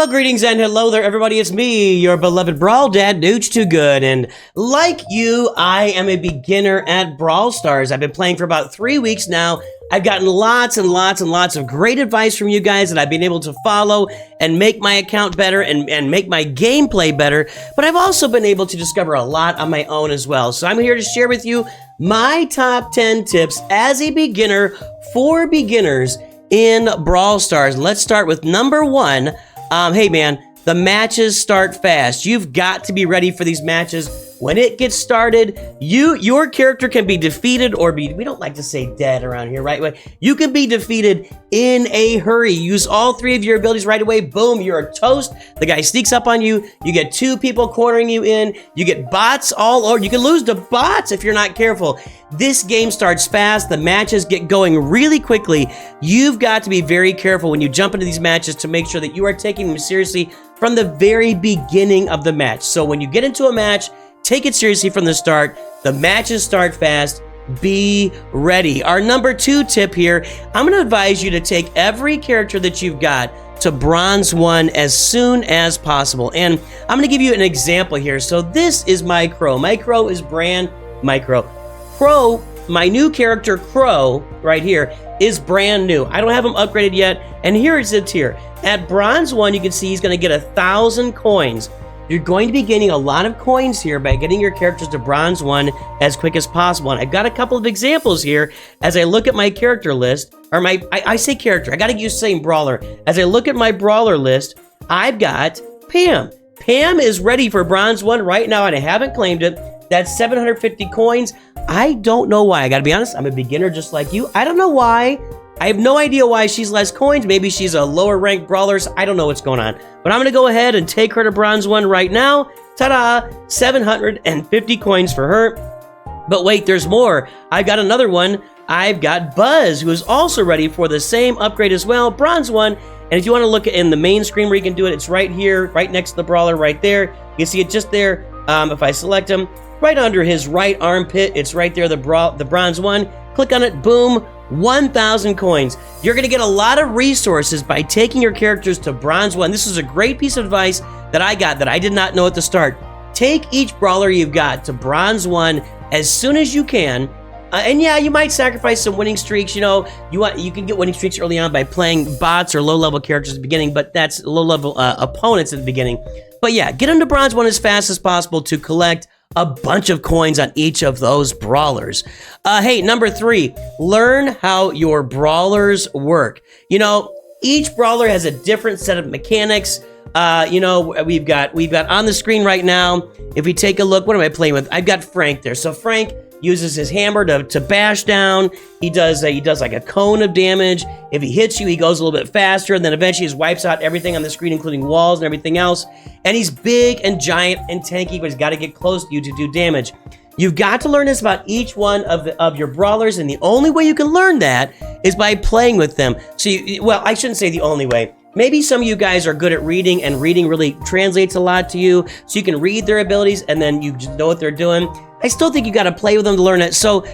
Well, greetings and hello there, everybody. It's me, your beloved Brawl Dad, Nooch Too Good. And like you, I am a beginner at Brawl Stars. I've been playing for about 3 weeks now. I've gotten lots and lots and lots of great advice from you guys that I've been able to follow and make my account better and make my gameplay better. But I've also been able to discover a lot on my own as well. So I'm here to share with you my top 10 tips as a beginner for beginners in Brawl Stars. Let's start with number 1. Hey man, the matches start fast. You've got to be ready for these matches. When it gets started, your character can be defeated or we don't like to say dead around here, right? You can be defeated in a hurry. Use all 3 of your abilities right away. Boom, you're a toast. The guy sneaks up on you. You get 2 people cornering you in. You get bots all over. You can lose to bots if you're not careful. This game starts fast. The matches get going really quickly. You've got to be very careful when you jump into these matches to make sure that you are taking them seriously from the very beginning of the match. So when you get into a match, take it seriously from the start. The matches start fast. Be ready. Our number 2 tip here, I'm going to advise you to take every character that you've got to Bronze 1 as soon as possible. And I'm going to give you an example here. So this is my Crow. My Crow is brand Micro. Crow, my new character Crow right here is brand new. I don't have him upgraded yet. And here it sits here. At Bronze 1, you can see he's going to get 1,000 coins. You're going to be gaining a lot of coins here by getting your characters to Bronze 1 as quick as possible. And I've got a couple of examples here as I look at my character list, or I say character, I gotta use saying brawler. As I look at my brawler list, I've got Pam. Pam is ready for Bronze 1 right now, and I haven't claimed it. That's 750 coins. I don't know why. I gotta be honest, I'm a beginner just like you. I don't know why. I have no idea why she's less coins. Maybe she's a lower ranked brawler. I don't know what's going on. But I'm going to go ahead and take her to Bronze 1 right now. Ta-da! 750 coins for her. But wait, there's more. I've got another one. I've got Buzz, who is also ready for the same upgrade as well. Bronze 1. And if you want to look in the main screen where you can do it, it's right here, right next to the brawler right there. You can see it just there. If I select him, right under his right armpit, it's right there, the Bronze 1. Click on it, boom. 1,000 coins. You're going to get a lot of resources by taking your characters to Bronze 1. This is a great piece of advice that I got that I did not know at the start. Take each brawler you've got to Bronze 1 as soon as you can. And yeah, you might sacrifice some winning streaks. You know, you can get winning streaks early on by playing bots or low-level characters at the beginning, but that's low-level opponents at the beginning. But yeah, get them to Bronze 1 as fast as possible to collect a bunch of coins on each of those brawlers. Hey, number 3, learn how your brawlers work. You know, each brawler has a different set of mechanics. You know, we've got on the screen right now, if we take a look, what am I playing with? I've got Frank there. So Frank uses his hammer to bash down. He does like a cone of damage. If he hits you, he goes a little bit faster, and then eventually he wipes out everything on the screen, including walls and everything else. And he's big and giant and tanky, but he's got to get close to you to do damage. You've got to learn this about each one of your brawlers, and the only way you can learn that is by playing with them. So, well, I shouldn't say the only way. Maybe some of you guys are good at reading, and reading really translates a lot to you, so you can read their abilities, and then you just know what they're doing. I still think you got to play with them to learn it. So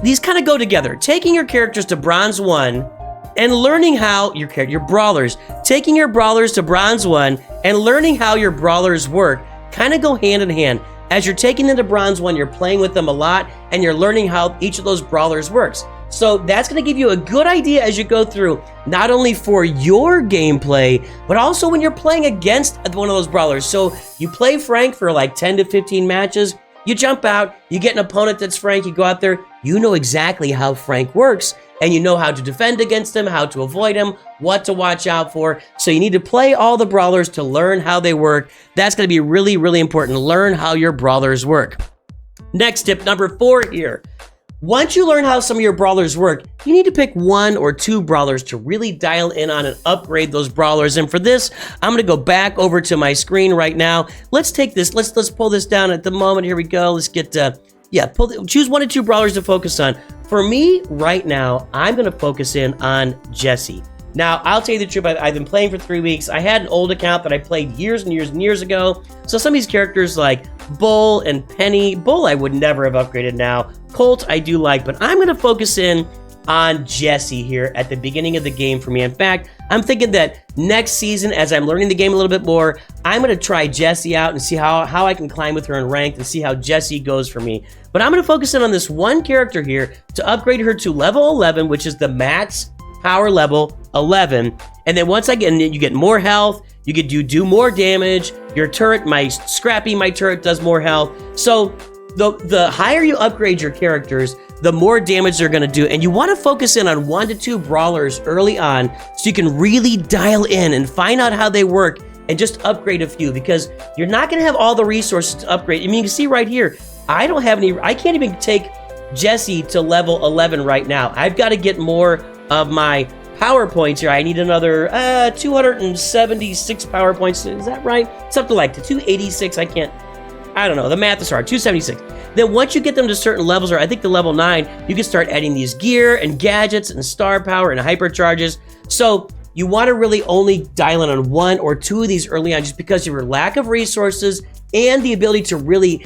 these kind of go together. Taking your characters to Bronze 1 and learning how your brawlers, taking your brawlers to Bronze 1 and learning how your brawlers work kind of go hand in hand. As you're taking them to Bronze 1, you're playing with them a lot, and you're learning how each of those brawlers works. So that's going to give you a good idea as you go through, not only for your gameplay, but also when you're playing against one of those brawlers. So you play Frank for like 10 to 15 matches, you jump out, you get an opponent that's Frank, you go out there, you know exactly how Frank works, and you know how to defend against him, how to avoid him, what to watch out for. So you need to play all the brawlers to learn how they work. That's going to be really, really important. Learn how your brawlers work. Next tip, number 4 here. Once you learn how some of your brawlers work, you need to pick 1 or 2 brawlers to really dial in on and upgrade those brawlers. And for this, I'm going to go back over to my screen right now. Let's take this. Let's pull this down at the moment. Here we go. Let's get choose 1 or 2 brawlers to focus on. For me right now, I'm going to focus in on Jesse. Now, I'll tell you the truth, I've been playing for 3 weeks. I had an old account that I played years and years and years ago. So some of these characters like Bull and Penny. Bull I would never have upgraded now. Colt I do like, but I'm going to focus in on Jesse here at the beginning of the game for me. In fact, I'm thinking that next season, as I'm learning the game a little bit more, I'm going to try Jesse out and see how I can climb with her in ranked and see how Jesse goes for me. But I'm going to focus in on this one character here to upgrade her to level 11, which is the max power level 11. And then once I get in, you get more health, you get to do more damage. Your turret, my turret does more health. So the higher you upgrade your characters, the more damage they're going to do. And you want to focus in on 1 to 2 brawlers early on so you can really dial in and find out how they work and just upgrade a few, because you're not going to have all the resources to upgrade. I mean, you can see right here, I can't even take Jesse to level 11 right now. I've got to get more of my power points here. I need another 276 power points. Is that right? Something like the 286. I don't know. The math is hard. 276. Then once you get them to certain levels, or I think the level 9, you can start adding these gear and gadgets and star power and hypercharges. So you want to really only dial in on 1 or 2 of these early on, just because of your lack of resources and the ability to really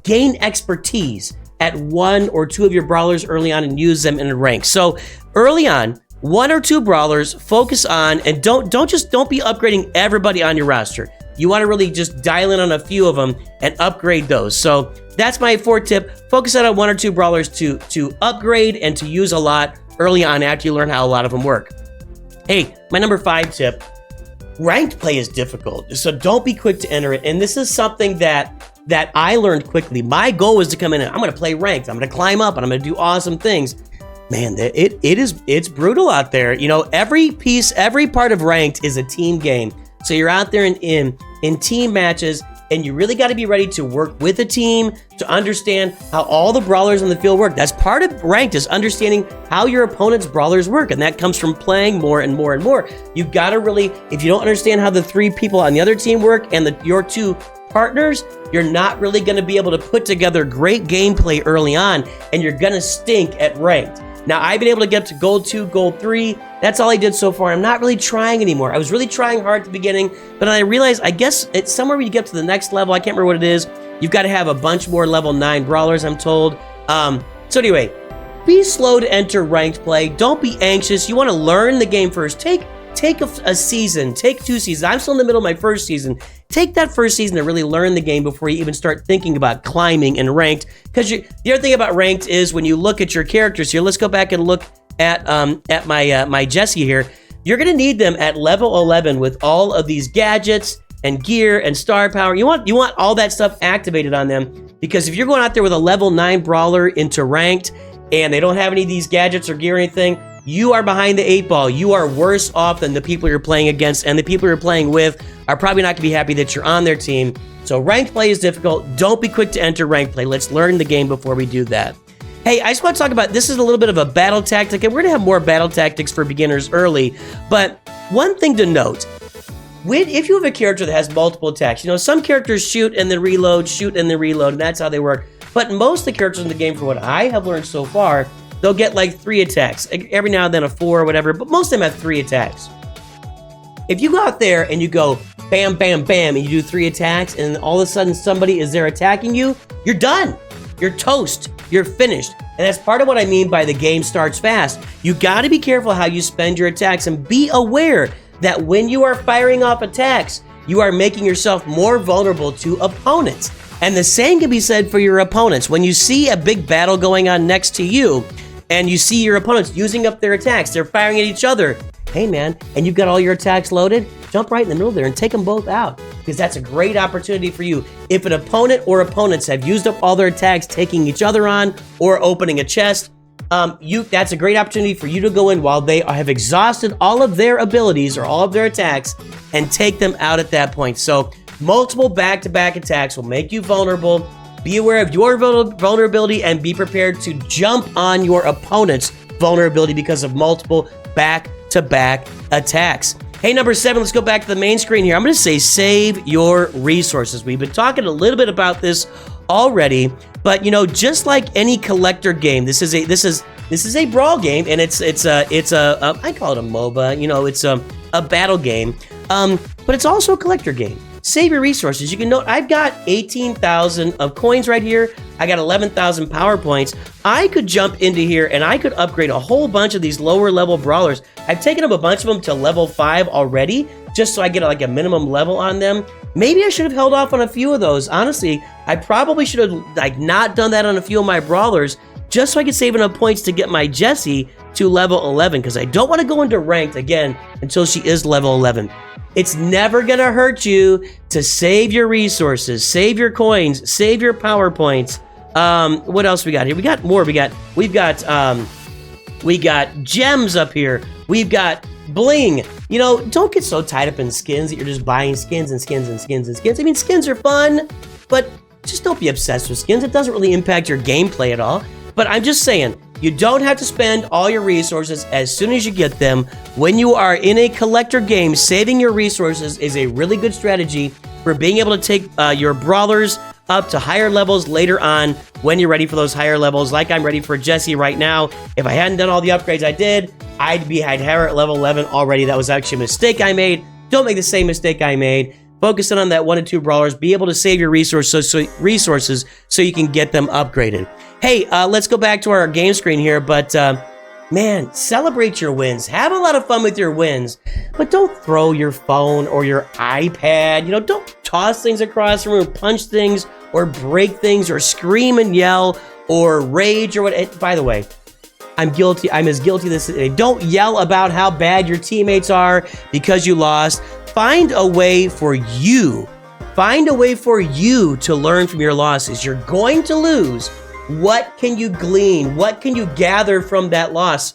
gain expertise at 1 or 2 of your brawlers early on and use them in a rank. So early on, 1 or 2 brawlers, focus on, and don't be upgrading everybody on your roster. You want to really just dial in on a few of them and upgrade those. So that's my 4th tip. Focus on 1 or 2 brawlers to upgrade and to use a lot early on after you learn how a lot of them work. Hey, my number 5 tip, ranked play is difficult, so don't be quick to enter it. And this is something that I learned quickly. My goal was to come in and I'm going to play ranked. I'm going to climb up and I'm going to do awesome things. Man, it's brutal out there. You know, every part of ranked is a team game. So you're out there in team matches, and you really got to be ready to work with a team to understand how all the brawlers on the field work. That's part of ranked, is understanding how your opponent's brawlers work, and that comes from playing more and more and more. You've got to really, if you don't understand how the 3 people on the other team work and your 2 partners, you're not really going to be able to put together great gameplay early on, and you're going to stink at ranked. Now, I've been able to get to gold 2, gold 3. That's all I did so far. I'm not really trying anymore. I was really trying hard at the beginning, but then I realized, I guess it's somewhere when you get to the next level, I can't remember what it is, you've got to have a bunch more level 9 brawlers, I'm told. So anyway, be slow to enter ranked play. Don't be anxious. You want to learn the game first. Take a season, take 2 seasons. I'm still in the middle of my 1st season. Take that 1st season to really learn the game before you even start thinking about climbing and ranked. Because the other thing about ranked is when you look at your characters here, let's go back and look at my Jesse here. You're going to need them at level 11 with all of these gadgets and gear and star power. You want all that stuff activated on them, because if you're going out there with a level 9 brawler into ranked and they don't have any of these gadgets or gear or anything, you are behind the 8 ball. You are worse off than the people you're playing against, and the people you're playing with are probably not going to be happy that you're on their team. So ranked play is difficult. Don't be quick to enter ranked play. Let's learn the game before we do that. Hey, I just want to talk about, this is a little bit of a battle tactic, and we're going to have more battle tactics for beginners early. But one thing to note, if you have a character that has multiple attacks, you know, some characters shoot and then reload, and that's how they work. But most of the characters in the game, from what I have learned so far, they'll get like 3 attacks. Every now and then a 4 or whatever, but most of them have 3 attacks. If you go out there and you go bam, bam, bam, and you do 3 attacks, and all of a sudden somebody is there attacking you, you're done. You're toast. You're finished. And that's part of what I mean by the game starts fast. You got to be careful how you spend your attacks, and be aware that when you are firing off attacks, you are making yourself more vulnerable to opponents. And the same can be said for your opponents. When you see a big battle going on next to you, and you see your opponents using up their attacks, they're firing at each other, hey man, and you've got all your attacks loaded, jump right in the middle there and take them both out, because that's a great opportunity for you. If an opponent or opponents have used up all their attacks taking each other on or opening a chest, that's a great opportunity for you to go in while they have exhausted all of their abilities or all of their attacks and take them out at that point. So multiple back-to-back attacks will make you vulnerable. Be aware of your vulnerability and be prepared to jump on your opponent's vulnerability because of multiple back-to-back attacks. Hey, number 7, let's go back to the main screen here. I'm going to say save your resources. We've been talking a little bit about this already, but you know, just like any collector game, this is a brawl game, and it's a I call it a MOBA. You know, it's a battle game, but it's also a collector game. save your resources. You can note I've got 18,000 of coins right here. I got 11,000 power points. I could jump into here and I could upgrade a whole bunch of these lower level brawlers. I've taken up a bunch of them to level 5 already, just so I get like a minimum level on them. Maybe I should have held off on a few of those. Honestly, I probably should have like not done that on a few of my brawlers, just so I could save enough points to get my Jessie to level 11, because I don't want to go into ranked again until she is level 11. It's never gonna hurt you to save your resources, save your coins, save your power points. What else we got here? We got more. We got gems up here. We've got bling. You know, don't get so tied up in skins that you're just buying skins and skins and skins and skins. I mean, skins are fun, but just don't be obsessed with skins. It doesn't really impact your gameplay at all. But I'm just saying, you don't have to spend all your resources as soon as you get them. When you are in a collector game, saving your resources is a really good strategy for being able to take your brawlers up to higher levels later on when you're ready for those higher levels. Like I'm ready for Jessie right now. If I hadn't done all the upgrades I did, I'd have her at level 11 already. That was actually a mistake I made. Don't make the same mistake I made. Focus in on that 1 and 2 brawlers. Be able to save your resources so you can get them upgraded. Hey, let's go back to our game screen here, but man, celebrate your wins. Have a lot of fun with your wins, but don't throw your phone or your iPad. You know, don't toss things across the room, punch things, or break things, or scream and yell, or rage, or what. By the way, I'm guilty. I'm as guilty of this. Don't yell about how bad your teammates are because you lost. Find a way for you. Find a way for you to learn from your losses. You're going to lose. What can you glean? What can you gather from that loss?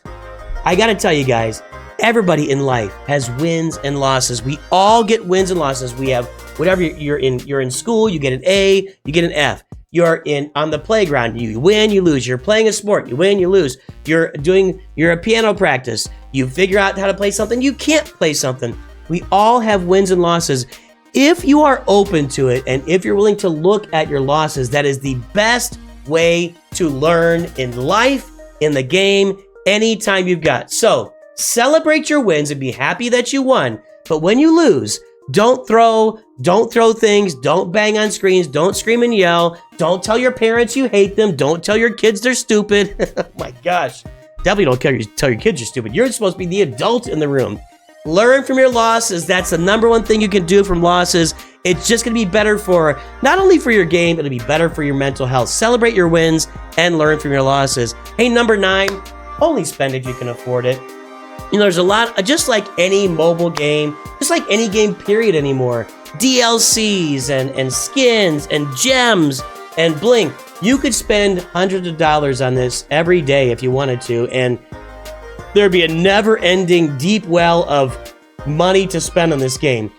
I gotta tell you guys, everybody in life has wins and losses. We all get wins and losses. We have whatever you're in school, you get an A, you get an F. You're on the playground, you win, you lose. You're playing a sport, you win, you lose. You're a piano practice. You figure out how to play something, you can't play something. We all have wins and losses. If you are open to it, and if you're willing to look at your losses, that is the best way to learn in life, in the game, anytime you've got. So celebrate your wins and be happy that you won. But when you lose, don't throw things, don't bang on screens, don't scream and yell, don't tell your parents you hate them, don't tell your kids they're stupid. Oh my gosh, definitely don't tell your kids you're stupid. You're supposed to be the adult in the room. Learn from your losses. That's the number one thing you can do from losses. It's just going to be better for, not only for your game, it'll be better for your mental health. Celebrate your wins and learn from your losses. Hey, number 9, only spend if you can afford it. You know, there's a lot, just like any mobile game, just like any game period anymore, DLCs and skins and gems and bling. You could spend hundreds of dollars on this every day if you wanted to, and there'd be a never-ending deep well of money to spend on this game.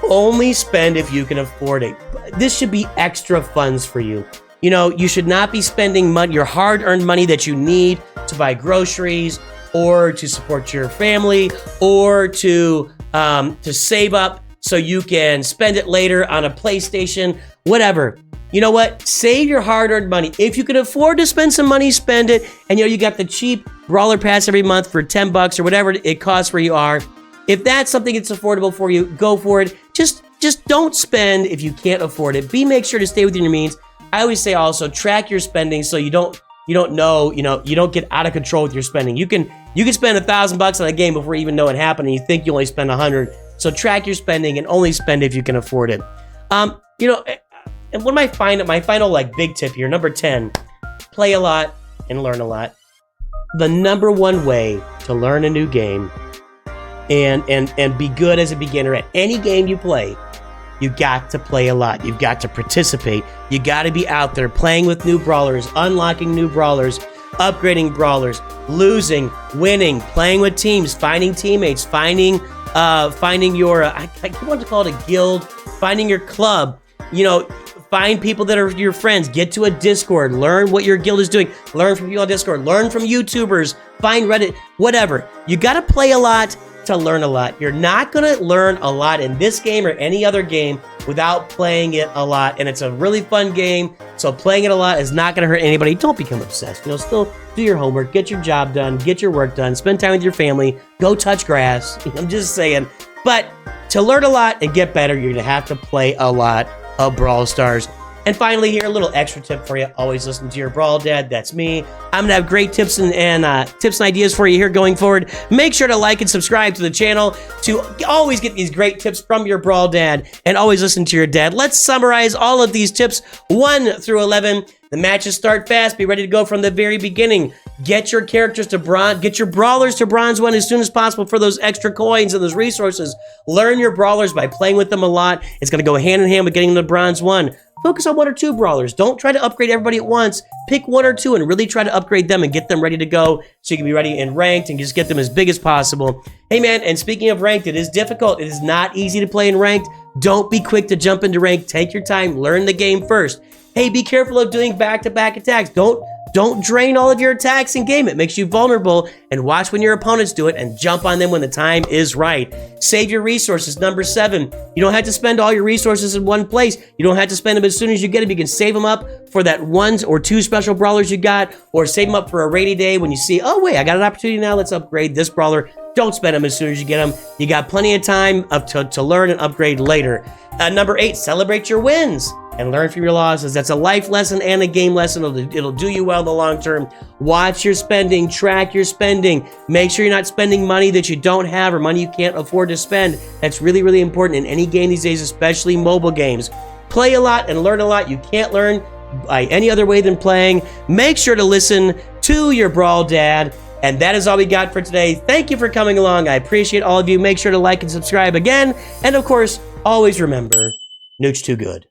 Only spend if you can afford it. This should be extra funds for you. You know, you should not be spending money, your hard-earned money that you need to buy groceries or to support your family or to save up so you can spend it later on a PlayStation, whatever. You know what? Save your hard-earned money. If you can afford to spend some money, spend it. And you got the cheap brawler pass every month for $10 or whatever it costs where you are. If that's something that's affordable for you, go for it. Just don't spend if you can't afford it. Make sure to stay within your means. I always say also track your spending so you don't get out of control with your spending. You can spend $1,000 on a game before you even know it happened, and you think you only spend $100. So track your spending and only spend if you can afford it. And what my final like big tip here, number 10, play a lot and learn a lot. The number one way to learn a new game and be good as a beginner at any game you play, you got to play a lot. You've got to participate. You got to be out there playing with new brawlers, unlocking new brawlers, upgrading brawlers, losing, winning, playing with teams, finding teammates, finding your I want to call it a guild, finding your club. You know, find people that are your friends. Get to a Discord. Learn what your guild is doing. Learn from people on Discord. Learn from YouTubers. Find Reddit. Whatever. You got to play a lot to learn a lot. You're not going to learn a lot in this game or any other game without playing it a lot. And it's a really fun game. So playing it a lot is not going to hurt anybody. Don't become obsessed. Still do your homework. Get your job done. Get your work done. Spend time with your family. Go touch grass. I'm just saying. But to learn a lot and get better, you're going to have to play a lot of Brawl Stars. And finally here, a little extra tip for you. Always listen to your Brawl Dad. That's me. I'm going to have great tips and ideas for you here going forward. Make sure to like and subscribe to the channel to always get these great tips from your Brawl Dad, and always listen to your dad. Let's summarize all of these tips 1 through 11. The matches start fast. Be ready to go from the very beginning. Get your characters to bronze. Get your brawlers to bronze 1 as soon as possible for those extra coins and those resources. Learn your brawlers by playing with them a lot. It's going to go hand in hand with getting them to bronze 1. Focus on 1 or 2 brawlers. Don't try to upgrade everybody at once. Pick 1 or 2 and really try to upgrade them and get them ready to go so you can be ready and ranked and just get them as big as possible. Hey man, and speaking of ranked, it is difficult. It is not easy to play in ranked. Don't be quick to jump into ranked. Take your time. Learn the game first. Hey, be careful of doing back-to-back attacks. Don't drain all of your attacks in game. It makes you vulnerable. And watch when your opponents do it and jump on them when the time is right. Save your resources. Number 7, you don't have to spend all your resources in one place. You don't have to spend them as soon as you get them. You can save them up for that 1 or 2 special brawlers you got, or save them up for a rainy day when you see, oh wait, I got an opportunity now. Let's upgrade this brawler. Don't spend them as soon as you get them. You got plenty of time to learn and upgrade later. Number 8, celebrate your wins and learn from your losses. That's a life lesson and a game lesson. It'll do you well in the long term. Watch your spending, track your spending. Make sure you're not spending money that you don't have or money you can't afford to spend. That's really, really important in any game these days, especially mobile games. Play a lot and learn a lot. You can't learn by any other way than playing. Make sure to listen to your Brawl Dad. And that is all we got for today. Thank you for coming along. I appreciate all of you. Make sure to like and subscribe again. And of course, always remember, Nooch too good.